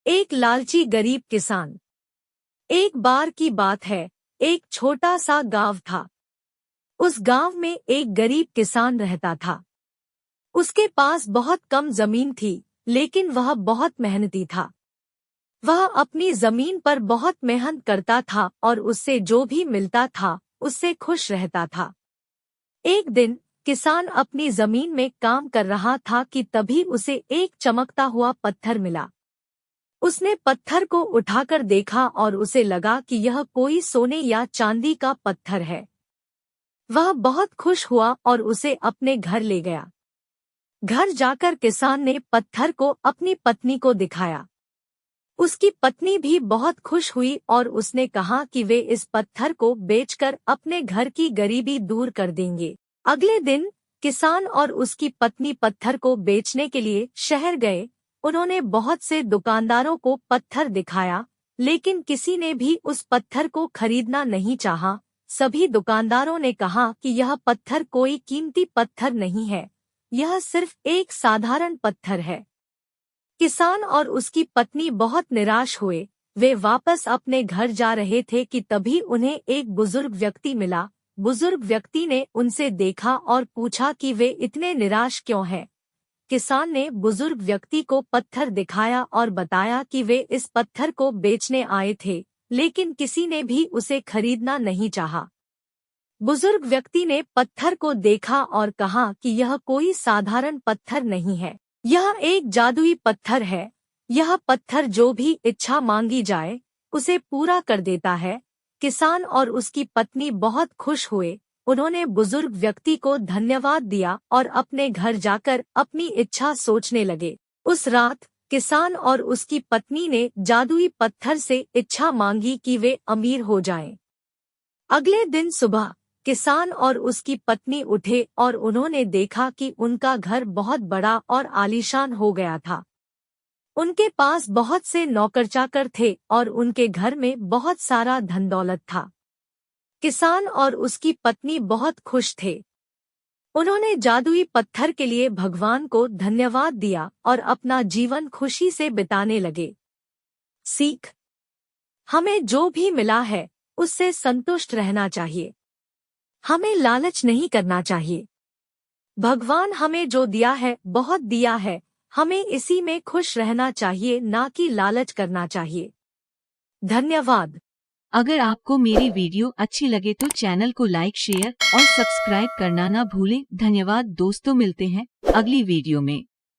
एक लालची गरीब किसान। एक बार की बात है, एक छोटा सा गांव था। उस गांव में एक गरीब किसान रहता था। उसके पास बहुत कम जमीन थी, लेकिन वह बहुत मेहनती था। वह अपनी जमीन पर बहुत मेहनत करता था और उससे जो भी मिलता था उससे खुश रहता था। एक दिन किसान अपनी जमीन में काम कर रहा था कि तभी उसे एक चमकता हुआ पत्थर मिला। उसने पत्थर को उठाकर देखा और उसे लगा कि यह कोई सोने या चांदी का पत्थर है। वह बहुत खुश हुआ और उसे अपने घर ले गया। घर जाकर किसान ने पत्थर को अपनी पत्नी को दिखाया। उसकी पत्नी भी बहुत खुश हुई और उसने कहा कि वे इस पत्थर को बेचकर अपने घर की गरीबी दूर कर देंगे। अगले दिन किसान और उसकी पत्नी पत्थर को बेचने के लिए शहर गए। उन्होंने बहुत से दुकानदारों को पत्थर दिखाया, लेकिन किसी ने भी उस पत्थर को खरीदना नहीं चाहा। सभी दुकानदारों ने कहा कि यह पत्थर कोई कीमती पत्थर नहीं है, यह सिर्फ एक साधारण पत्थर है। किसान और उसकी पत्नी बहुत निराश हुए। वे वापस अपने घर जा रहे थे कि तभी उन्हें एक बुजुर्ग व्यक्ति मिला। बुजुर्ग व्यक्ति ने उनसे देखा और पूछा कि वे इतने निराश क्यों हैं। किसान ने बुजुर्ग व्यक्ति को पत्थर दिखाया और बताया कि वे इस पत्थर को बेचने आए थे, लेकिन किसी ने भी उसे खरीदना नहीं चाहा। बुजुर्ग व्यक्ति ने पत्थर को देखा और कहा कि यह कोई साधारण पत्थर नहीं है, यह एक जादुई पत्थर है। यह पत्थर जो भी इच्छा मांगी जाए उसे पूरा कर देता है। किसान और उसकी पत्नी बहुत खुश हुए। उन्होंने बुजुर्ग व्यक्ति को धन्यवाद दिया और अपने घर जाकर अपनी इच्छा सोचने लगे। उस रात किसान और उसकी पत्नी ने जादुई पत्थर से इच्छा मांगी कि वे अमीर हो जाएं। अगले दिन सुबह किसान और उसकी पत्नी उठे और उन्होंने देखा कि उनका घर बहुत बड़ा और आलीशान हो गया था। उनके पास बहुत से नौकर चाकर थे और उनके घर में बहुत सारा धन दौलत था। किसान और उसकी पत्नी बहुत खुश थे। उन्होंने जादुई पत्थर के लिए भगवान को धन्यवाद दिया और अपना जीवन खुशी से बिताने लगे। सीख: हमें जो भी मिला है उससे संतुष्ट रहना चाहिए। हमें लालच नहीं करना चाहिए। भगवान हमें जो दिया है बहुत दिया है, हमें इसी में खुश रहना चाहिए, ना कि लालच करना चाहिए। धन्यवाद। अगर आपको मेरी वीडियो अच्छी लगे तो चैनल को लाइक, शेयर और सब्सक्राइब करना ना भूलें। धन्यवाद दोस्तों, मिलते हैं अगली वीडियो में।